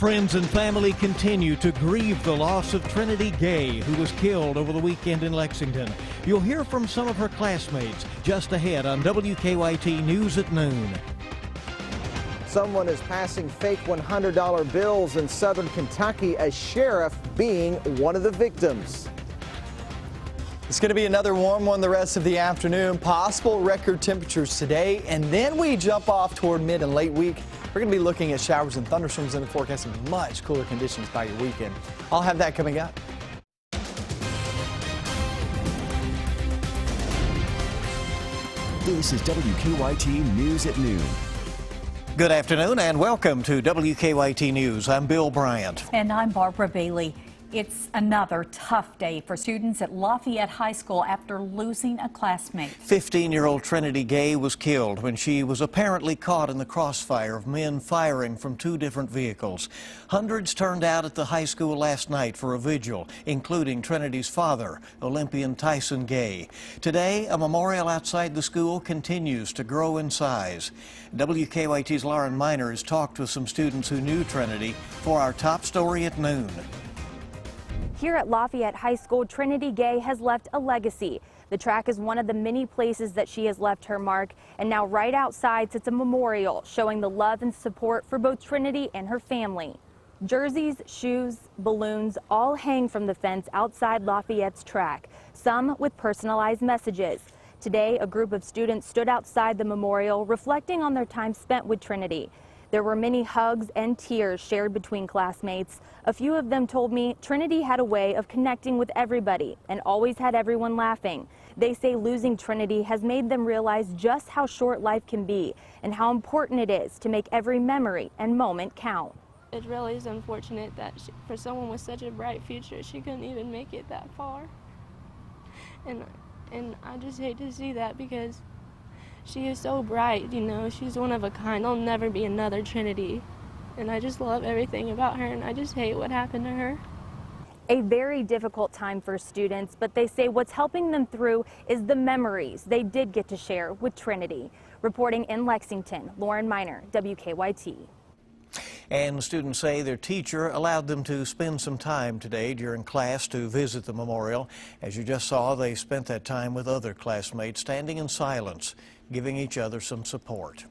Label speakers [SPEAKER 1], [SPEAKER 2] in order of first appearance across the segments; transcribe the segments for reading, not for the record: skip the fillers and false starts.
[SPEAKER 1] Friends and family continue to grieve the loss of Trinity Gay, who was killed over the weekend in Lexington. You'll hear from some of her classmates just ahead on WKYT News at noon.
[SPEAKER 2] Someone is passing fake $100 bills in southern Kentucky, a sheriff being one of the victims.
[SPEAKER 3] It's going to be another warm one the rest of the afternoon. Possible record temperatures today, and then we jump off toward mid and late week. We're going to be looking at showers and thunderstorms in the forecast and much cooler conditions by your weekend. I'll have that coming up.
[SPEAKER 4] This is WKYT News at noon.
[SPEAKER 1] Good afternoon and welcome to WKYT News. I'm Bill Bryant.
[SPEAKER 5] And I'm Barbara Bailey. It's another tough day for students at Lafayette High School after losing a classmate. 15-year-old
[SPEAKER 1] Trinity Gay was killed when she was apparently caught in the crossfire of men firing from two different vehicles. Hundreds turned out at the high school last night for a vigil, including Trinity's father, Olympian Tyson Gay. Today, a memorial outside the school continues to grow in size. WKYT's Lauren Miner has talked with some students who knew Trinity for our top story at noon.
[SPEAKER 6] Here at Lafayette High School, Trinity Gay has left a legacy. The track is one of the many places that she has left her mark, and now right outside sits a memorial showing the love and support for both Trinity and her family. Jerseys, shoes, balloons all hang from the fence outside Lafayette's track, some with personalized messages. Today, a group of students stood outside the memorial reflecting on their time spent with Trinity. There were many hugs and tears shared between classmates. A few of them told me Trinity had a way of connecting with everybody and always had everyone laughing. They say losing Trinity has made them realize just how short life can be and how important it is to make every memory and moment count.
[SPEAKER 7] It really is unfortunate that for someone with such a bright future, she couldn't even make it that far. And I just hate to see that because she is so bright, you know, she's one of a kind. There'll never be another Trinity. And I just love everything about her, and I just hate what happened to her.
[SPEAKER 6] A very difficult time for students, but they say what's helping them through is the memories they did get to share with Trinity. Reporting in Lexington, Lauren Miner, WKYT.
[SPEAKER 1] And students say their teacher allowed them to spend some time today during class to visit the memorial. As you just saw, they spent that time with other classmates, standing in silence, giving each other some support.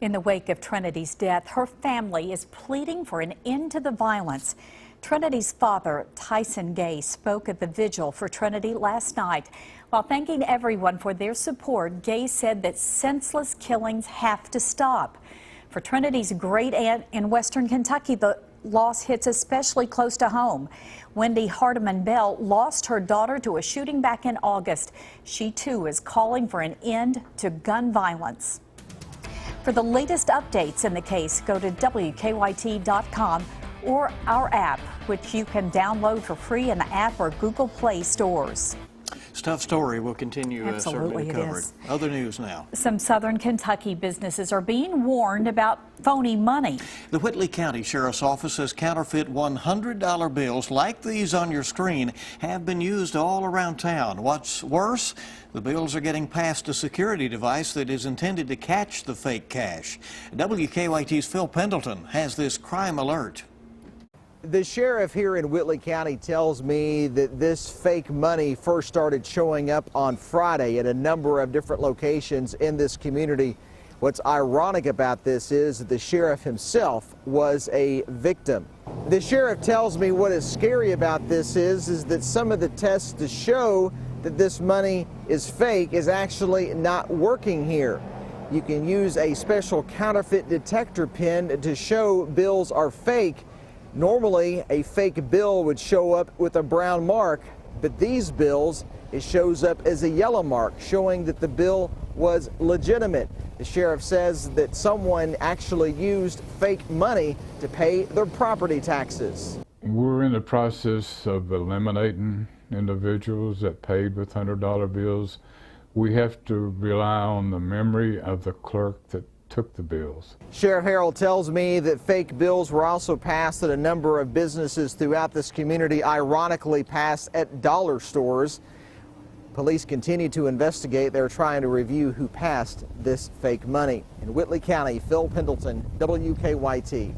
[SPEAKER 5] In the wake of Trinity's death, her family is pleading for an end to the violence. Trinity's father, Tyson Gay, spoke at the vigil for Trinity last night. While thanking everyone for their support, Gay said that senseless killings have to stop. For Trinity's great aunt in western Kentucky, the loss hits especially close to home. Wendy Hardiman Bell lost her daughter to a shooting back in August. She too is calling for an end to gun violence. For the latest updates in the case, go to WKYT.com or our app, which you can download for free in the App or Google Play stores.
[SPEAKER 1] Tough story. We'll continue certainly to cover it. Other news now.
[SPEAKER 5] Some southern Kentucky businesses are being warned about phony money.
[SPEAKER 1] The Whitley County Sheriff's Office says counterfeit $100 bills like these on your screen have been used all around town. What's worse, the bills are getting past a security device that is intended to catch the fake cash. WKYT's Phil Pendleton has this crime alert.
[SPEAKER 2] The sheriff here in Whitley County tells me that this fake money first started showing up on Friday at a number of different locations in this community. What's ironic about this is that the sheriff himself was a victim. The sheriff tells me what is scary about this is that some of the tests to show that this money is fake is actually not working here. You can use a special counterfeit detector pin to show bills are fake. Normally, a fake bill would show up with a brown mark, but these bills, it shows up as a yellow mark, showing that the bill was legitimate. The sheriff says that someone actually used fake money to pay their property taxes.
[SPEAKER 8] We're in the process of eliminating individuals that paid with $100 bills. We have to rely on the memory of the clerk that took the bills.
[SPEAKER 2] Sheriff Harrell tells me that fake bills were also passed at a number of businesses throughout this community, ironically passed at dollar stores. Police continue to investigate. They're trying to review who passed this fake money. In Whitley County, Phil Pendleton, WKYT.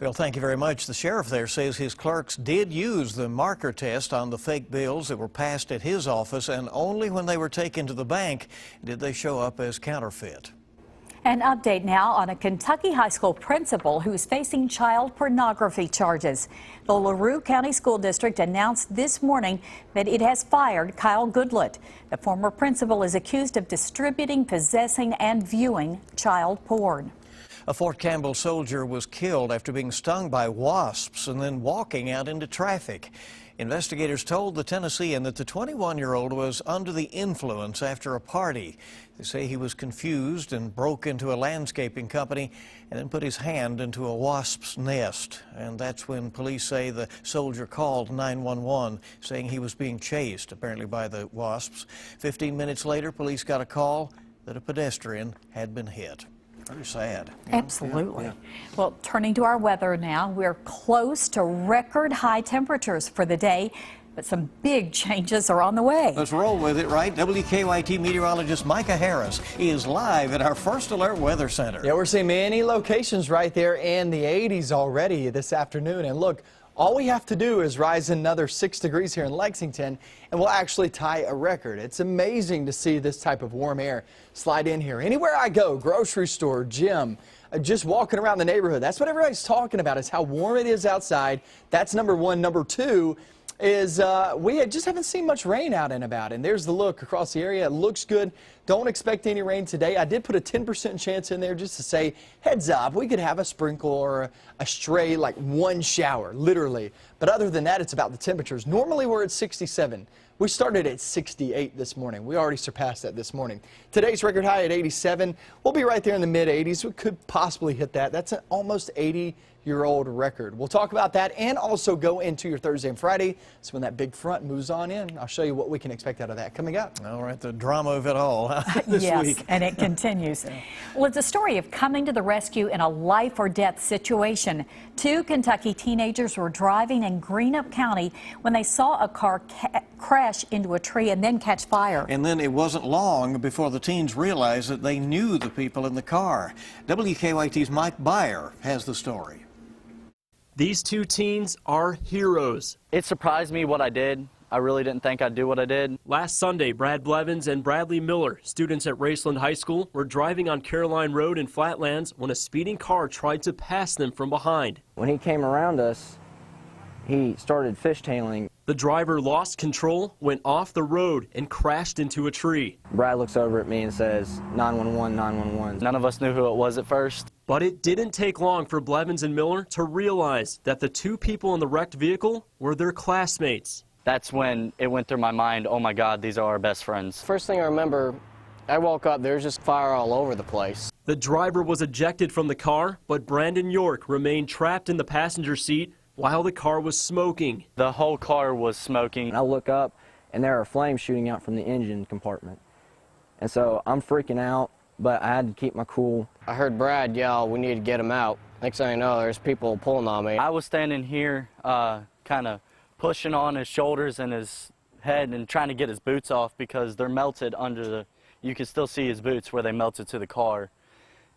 [SPEAKER 1] Phil, thank you very much. The sheriff there says his clerks did use the marker test on the fake bills that were passed at his office, and only when they were taken to the bank did they show up as counterfeit.
[SPEAKER 5] An update now on a Kentucky high school principal who's facing child pornography charges. The LaRue County School District announced this morning that it has fired Kyle Goodlett. The former principal is accused of distributing, possessing, and viewing child porn.
[SPEAKER 1] A Fort Campbell soldier was killed after being stung by wasps and then walking out into traffic. Investigators told the Tennessean that the 21-year-old was under the influence after a party. They say he was confused and broke into a landscaping company and then put his hand into a wasp's nest. And that's when police say the soldier called 911, saying he was being chased, apparently by the wasps. 15 minutes later, police got a call that a pedestrian had been hit. Very sad.
[SPEAKER 5] Absolutely.
[SPEAKER 1] Yeah.
[SPEAKER 5] Well, turning to our weather now, we're close to record high temperatures for the day, but some big changes are on the way.
[SPEAKER 1] Let's roll with it, right? WKYT meteorologist Micah Harris is live at our First Alert Weather Center.
[SPEAKER 3] Yeah, we're seeing many locations right there in the 80s already this afternoon. And look, all we have to do is rise another 6 degrees here in Lexington, and we'll actually tie a record. It's amazing to see this type of warm air slide in here. Anywhere I go, grocery store, gym, just walking around the neighborhood, that's what everybody's talking about, is how warm it is outside. That's number one. Number two is we just haven't seen much rain out and about. And there's the look across the area. It looks good. Don't expect any rain today. I did put a 10% chance in there just to say, heads up, we could have a sprinkle or a stray, like one shower, literally. But other than that, it's about the temperatures. Normally we're at 67. We started at 68 this morning. We already surpassed that this morning. Today's record high at 87. We'll be right there in the mid-80s. We could possibly hit that. That's an almost 80-year-old record. We'll talk about that and also go into your Thursday and Friday. So when that big front moves on in, I'll show you what we can expect out of that coming up.
[SPEAKER 1] All right, the drama of it all this
[SPEAKER 5] yes,
[SPEAKER 1] week.
[SPEAKER 5] And it continues. Well, it's a story of coming to the rescue in a life or death situation. 2 Kentucky teenagers were driving in Greenup County when they saw a car crash into a tree and then catch fire.
[SPEAKER 1] And then it wasn't long before the teens realized that they knew the people in the car. WKYT's Mike Byer has the story.
[SPEAKER 9] These 2 teens are heroes.
[SPEAKER 10] It surprised me what I did. I really didn't think I'd do what I did.
[SPEAKER 9] Last Sunday, Brad Blevins and Bradley Miller, students at Raceland High School, were driving on Caroline Road in Flatlands when a speeding car tried to pass them from behind.
[SPEAKER 11] When he came around us, he started fishtailing.
[SPEAKER 9] The driver lost control, went off the road, and crashed into a tree.
[SPEAKER 11] Brad looks over at me and says, 911, 911.
[SPEAKER 10] None of us knew who it was at first.
[SPEAKER 9] But it didn't take long for Blevins and Miller to realize that the 2 people in the wrecked vehicle were their classmates.
[SPEAKER 10] That's when it went through my mind, oh my God, these are our best friends.
[SPEAKER 12] First thing I remember, I woke up, there's just fire all over the place.
[SPEAKER 9] The driver was ejected from the car, but Brandon York remained trapped in the passenger seat while the car was smoking.
[SPEAKER 10] The whole car was smoking.
[SPEAKER 11] And I look up, and there are flames shooting out from the engine compartment. And so I'm freaking out, but I had to keep my cool.
[SPEAKER 12] I heard Brad yell, we need to get him out. Next thing I know, there's people pulling on me.
[SPEAKER 10] I was standing here kind of pushing on his shoulders and his head and trying to get his boots off because they're melted under the, you can still see his boots where they melted to the car.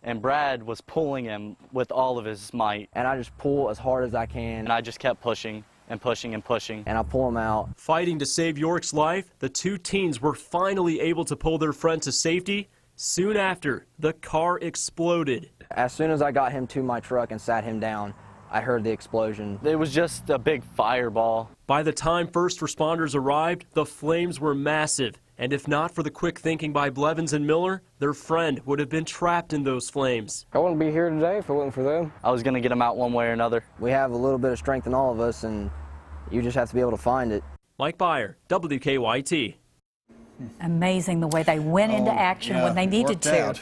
[SPEAKER 10] And Brad was pulling him with all of his might.
[SPEAKER 11] And I just pull as hard as I can.
[SPEAKER 10] And I just kept pushing and pushing and pushing.
[SPEAKER 11] And I pull him out.
[SPEAKER 9] Fighting to save York's life, the 2 teens were finally able to pull their friend to safety. Soon after, the car exploded.
[SPEAKER 11] As soon as I got him to my truck and sat him down, I heard the explosion.
[SPEAKER 10] It was just a big fireball.
[SPEAKER 9] By the time first responders arrived, the flames were massive. And if not for the quick thinking by Blevins and Miller, their friend would have been trapped in those flames.
[SPEAKER 12] I wouldn't be here today if it wasn't for them.
[SPEAKER 10] I was going to get them out one way or another.
[SPEAKER 11] We have a little bit of strength in all of us, and you just have to be able to find it.
[SPEAKER 9] Mike Byer, WKYT.
[SPEAKER 5] Amazing the way they went into action when they needed to.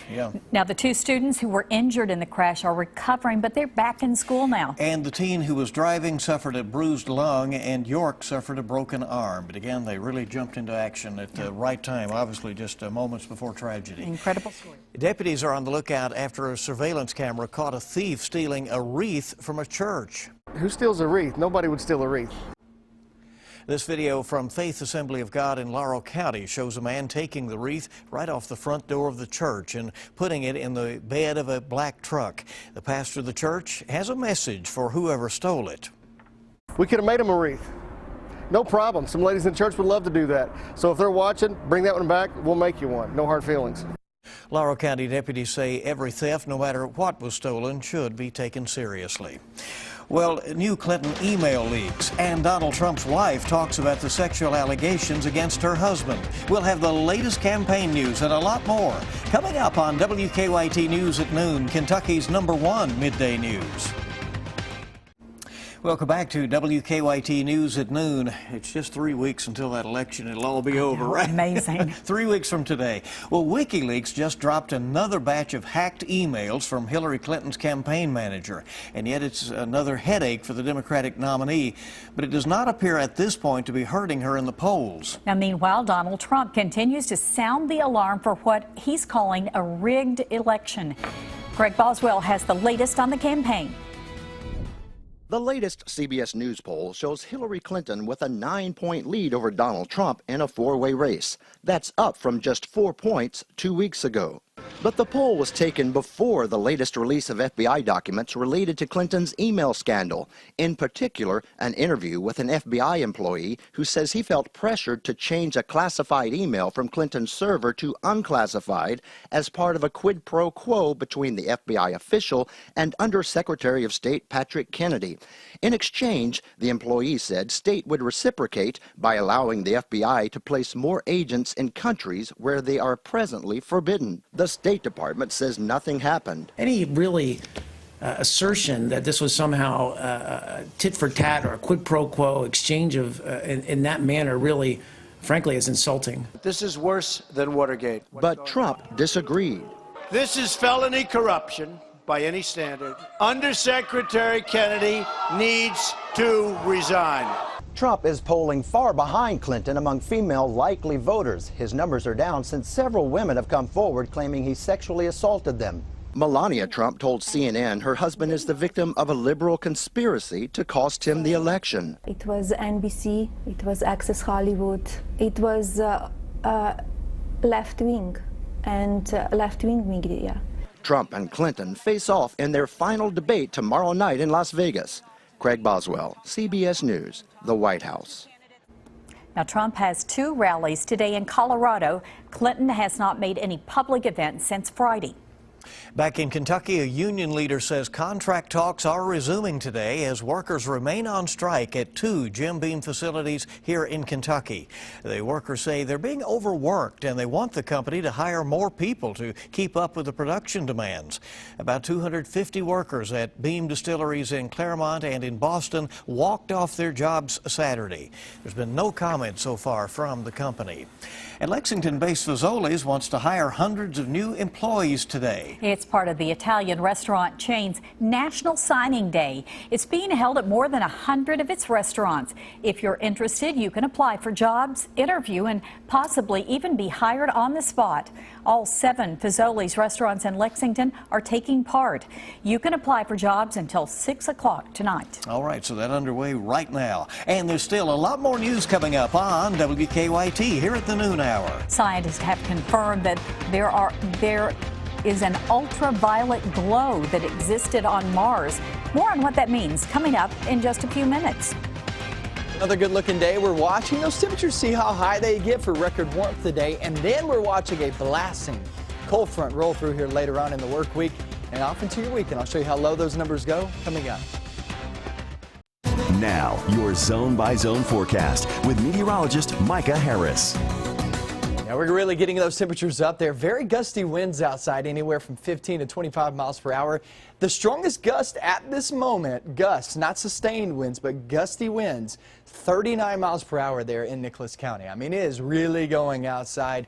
[SPEAKER 5] Now, the 2 students who were injured in the crash are recovering, but they're back in school now.
[SPEAKER 1] And the teen who was driving suffered a bruised lung, and York suffered a broken arm. But again, they really jumped into action at the right time, obviously just moments before tragedy.
[SPEAKER 5] Incredible story.
[SPEAKER 1] Deputies are on the lookout after a surveillance camera caught a thief stealing a wreath from a church.
[SPEAKER 13] Who steals a wreath? Nobody would steal a wreath.
[SPEAKER 1] This video from Faith Assembly of God in Laurel County shows a man taking the wreath right off the front door of the church and putting it in the bed of a black truck. The pastor of the church has a message for whoever stole it.
[SPEAKER 13] We could have made him a wreath. No problem. Some ladies in church would love to do that. So if they're watching, bring that one back. We'll make you one. No hard feelings.
[SPEAKER 1] Laurel County deputies say every theft, no matter what was stolen, should be taken seriously. Well, new Clinton email leaks, and Donald Trump's wife talks about the sexual allegations against her husband. We'll have the latest campaign news and a lot more coming up on WKYT News at noon, Kentucky's #1 midday news. Welcome back to WKYT News at noon. It's just 3 weeks until that election. It'll all be over, right?
[SPEAKER 5] Amazing.
[SPEAKER 1] 3 weeks from today. Well, WikiLeaks just dropped another batch of hacked emails from Hillary Clinton's campaign manager. And yet it's another headache for the Democratic nominee. But it does not appear at this point to be hurting her in the polls.
[SPEAKER 5] Now, meanwhile, Donald Trump continues to sound the alarm for what he's calling a rigged election. Greg Boswell has the latest on the campaign.
[SPEAKER 14] The latest CBS News poll shows Hillary Clinton with a 9-point lead over Donald Trump in a four-way race. That's up from just 4 points 2 weeks ago. But the poll was taken before the latest release of FBI documents related to Clinton's email scandal. In particular, an interview with an FBI employee who says he felt pressured to change a classified email from Clinton's server to unclassified as part of a quid pro quo between the FBI official and Undersecretary of State Patrick Kennedy. In exchange, the employee said State would reciprocate by allowing the FBI to place more agents in countries where they are presently forbidden. The State Department says nothing happened.
[SPEAKER 15] Any really assertion that this was somehow tit for tat or a quid pro quo exchange of in that manner really, frankly, is insulting.
[SPEAKER 16] This is worse than Watergate.
[SPEAKER 14] But Trump disagreed.
[SPEAKER 16] This is felony corruption by any standard. Undersecretary Kennedy needs to resign.
[SPEAKER 14] Trump is polling far behind Clinton among female likely voters. His numbers are down since several women have come forward claiming he sexually assaulted them. Melania Trump told CNN her husband is the victim of a liberal conspiracy to cost him the election.
[SPEAKER 17] It was NBC, it was Access Hollywood, it was left-wing and left-wing media.
[SPEAKER 14] Trump and Clinton face off in their final debate tomorrow night in Las Vegas. Craig Boswell, CBS News, the White House.
[SPEAKER 5] Now, Trump has 2 rallies today in Colorado. Clinton has not made any public events since Friday.
[SPEAKER 1] Back in Kentucky, a union leader says contract talks are resuming today as workers remain on strike at 2 Jim Beam facilities here in Kentucky. The workers say they're being overworked and they want the company to hire more people to keep up with the production demands. About 250 workers at Beam distilleries in Claremont and in Boston walked off their jobs Saturday. There's been no comment so far from the company. And Lexington-based Fazoli's wants to hire hundreds of new employees today.
[SPEAKER 5] It's part of the Italian restaurant chain's National Signing Day. It's being held at more than 100 of its restaurants. If you're interested, you can apply for jobs, interview, and possibly even be hired on the spot. All 7 Fazoli's restaurants in Lexington are taking part. You can apply for jobs until 6 o'clock tonight. All right, so that's underway right now. And there's still a lot more news coming up on WKYT here at the noon hour. Scientists have confirmed that there is an ultraviolet glow that existed on Mars. More on what that means coming up in just a few minutes.
[SPEAKER 3] Another good looking day. We're watching those temperatures, see how high they get for record warmth today. And then we're watching a blasting cold front roll through here later on in the work week and off into your week. And I'll show you how low those numbers go coming up.
[SPEAKER 4] Now, your zone by zone forecast with meteorologist Micah Harris.
[SPEAKER 3] Now we're really getting those temperatures up there. Very gusty winds outside, anywhere from 15 to 25 miles per hour. The strongest gust at this moment, gusts, not sustained winds, but gusty winds, 39 miles per hour there in Nicholas County. I mean, it is really going outside.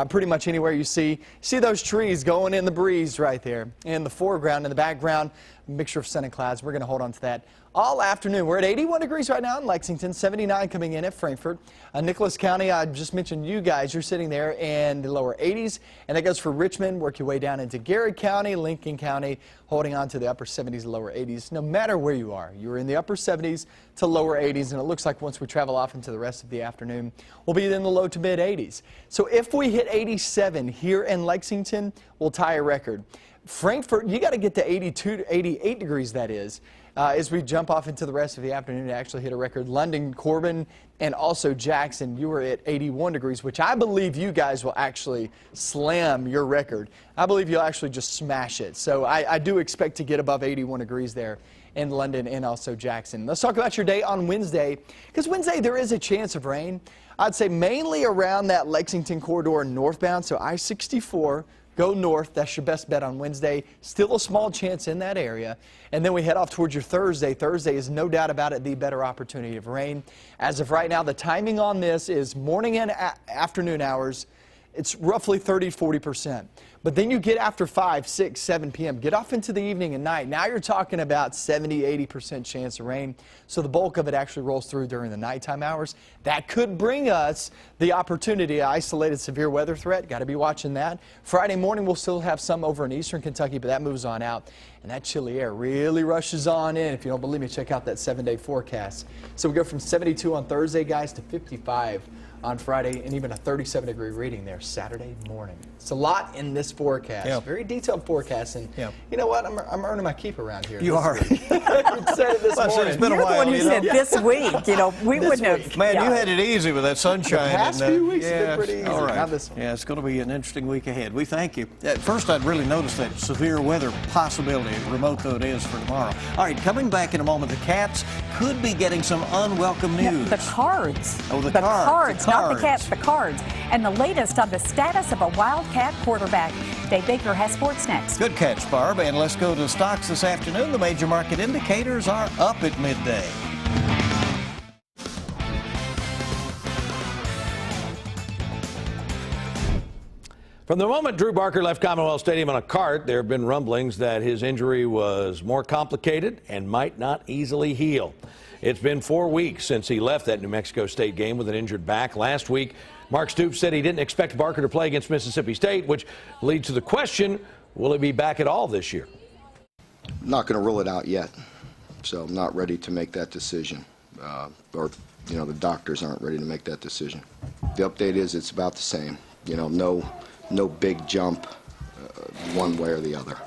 [SPEAKER 3] Pretty much anywhere you see those trees going in the breeze right there. In the foreground, in the background, mixture of sun and clouds. We're going to hold on to that all afternoon. We're at 81 degrees right now in Lexington, 79 coming in at Frankfort. Nicholas County, I just mentioned you guys, you're sitting there in the lower 80s, and that goes for Richmond. Work your way down into Garrett County, Lincoln County, holding on to the upper 70s, lower 80s. No matter where you are, you're in the upper 70s to lower 80s, and it looks like once we travel off into the rest of the afternoon, we'll be in the low to mid 80s. So if we hit 87 here in Lexington, we'll tie a record. Frankfort, you got to get to 82 to 88 degrees, that is, as we jump off into the rest of the afternoon to actually hit a record. London, Corbin, and also Jackson, you were at 81 degrees, which I believe you guys will actually slam your record. I believe you'll actually just smash it. So I do expect to get above 81 degrees there in London and also Jackson. Let's talk about your day on Wednesday, because Wednesday there is a chance of rain. I'd say mainly around that Lexington corridor northbound, so I-64. Go north. That's your best bet on Wednesday. Still a small chance in that area. And then we head off towards your Thursday. Thursday is no doubt about it the better opportunity of rain. As of right now, the timing on this is morning and afternoon hours. It's roughly 30–40%. But then you get after 5, 6, 7 p.m., get off into the evening and night. Now you're talking about 70–80% chance of rain. So the bulk of it actually rolls through during the nighttime hours. That could bring us the opportunity, isolated severe weather threat. Got to be watching that. Friday morning, we'll still have some over in eastern Kentucky, but that moves on out. And that chilly air really rushes on in. If you don't believe me, check out that 7-day forecast. So we go from 72 on Thursday, guys, to 55 on Friday, and even a 37-degree reading there Saturday morning. It's a lot in this forecast.
[SPEAKER 1] Yep.
[SPEAKER 3] Very detailed forecast, and you know what? I'm earning my keep around here.
[SPEAKER 1] You are.
[SPEAKER 3] You said it this morning.
[SPEAKER 1] It's been a while.
[SPEAKER 5] You're the one who said this week. You know, we wouldn't have.
[SPEAKER 1] Man, you had it easy with that sunshine.
[SPEAKER 3] The past few weeks have been pretty easy.
[SPEAKER 1] All right.
[SPEAKER 3] Not this one.
[SPEAKER 1] Yeah, it's going to be an interesting week ahead. We thank you. At first, I'd really noticed that severe weather possibility, remote though it is, for tomorrow. All right, coming back in a moment, the Cats could be getting some unwelcome news.
[SPEAKER 5] The Cards.
[SPEAKER 1] Oh, the
[SPEAKER 5] Cards,
[SPEAKER 1] Cards.
[SPEAKER 5] not the Cats, the Cards. And the latest on the status of a Wildcat quarterback. Dave Baker has sports next.
[SPEAKER 1] Good catch, Barb. And let's go to stocks this afternoon. The major market indicators are up at midday.
[SPEAKER 18] From the moment Drew Barker left Commonwealth Stadium on a cart, there have been rumblings that his injury was more complicated and might not easily heal. It's been 4 weeks since he left that New Mexico State game with an injured back. Last week, Mark Stoops said he didn't expect Barker to play against Mississippi State, which leads to the question, will he be back at all this year?
[SPEAKER 19] Not going to rule it out yet, so I'm not ready to make that decision. Or, you know, the doctors aren't ready to make that decision. The update is it's about the same. You know, no big jump one way or the other.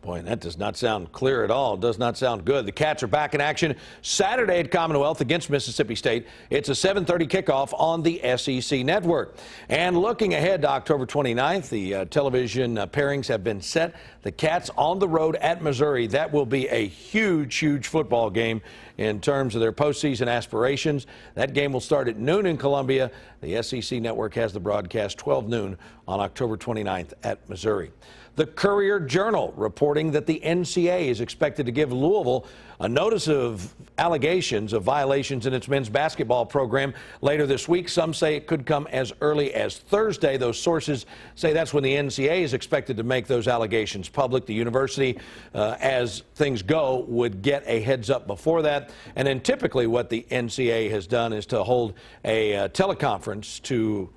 [SPEAKER 18] Boy, that does not sound clear at all. Does not sound good. The Cats are back in action Saturday at Commonwealth against Mississippi State. It's a 7:30 kickoff on the SEC network. And looking ahead to October 29th, the television pairings have been set. The Cats on the road at Missouri. That will be a huge, huge football game in terms of their postseason aspirations. That game will start at noon in Columbia. The SEC network has the broadcast 12 noon on October 29th at Missouri. The Courier-Journal reporting that the NCAA is expected to give Louisville a notice of allegations of violations in its men's basketball program later this week. Some say it could come as early as Thursday. Those sources say that's when the NCAA is expected to make those allegations public. The university, as things go, would get a heads up before that. And then typically what the NCAA has done is to hold a teleconference to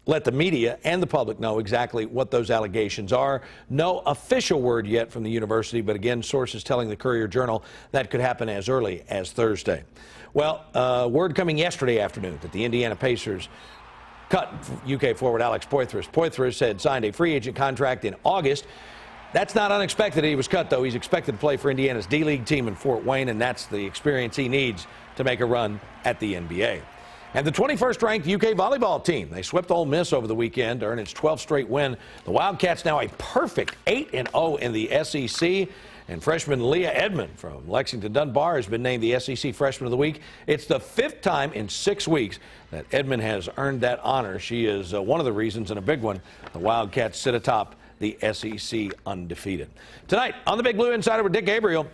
[SPEAKER 18] let the media and the public know exactly what those allegations are. No official word yet from the university, but again, sources telling the Courier-Journal that could happen as early as Thursday. Well, word coming yesterday afternoon that the Indiana Pacers cut UK forward Alex Poythress. Poythress had signed a free agent contract in August. That's not unexpected. He was cut, though. He's expected to play for Indiana's D-League team in Fort Wayne, and that's the experience he needs to make a run at the NBA. And the 21st ranked UK volleyball team, they swept Ole Miss over the weekend to earn its 12th straight win. The Wildcats now a perfect 8-0 in the SEC. And freshman Leah Edmond from Lexington Dunbar has been named the SEC Freshman of the Week. It's the 5th time in 6 weeks that Edmond has earned that honor. She is one of the reasons, and a big one, the Wildcats sit atop the SEC undefeated. Tonight on the Big Blue Insider with Dick Gabriel,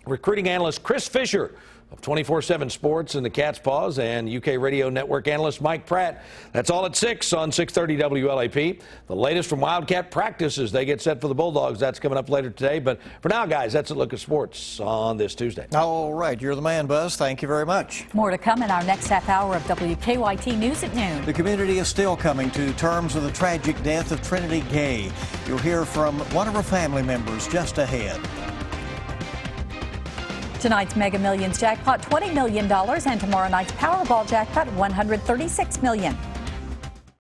[SPEAKER 18] recruiting analyst Chris Fisher of 24/7 Sports and the Cat's Paws, and UK Radio Network analyst Mike Pratt. That's all at 6 on 630 WLAP. The latest from Wildcat practices. They get set for the Bulldogs. That's coming up later today. But for now, guys, that's a look at sports on this Tuesday.
[SPEAKER 1] All right. You're the man, Buzz. Thank you very much.
[SPEAKER 5] More to come in our next half hour of WKYT News at noon.
[SPEAKER 1] The community is still coming to terms with the tragic death of Trinity Gay. You'll hear from one of her family members just ahead.
[SPEAKER 5] Tonight's Mega Millions jackpot, $20 million, and tomorrow night's Powerball jackpot, $136 million.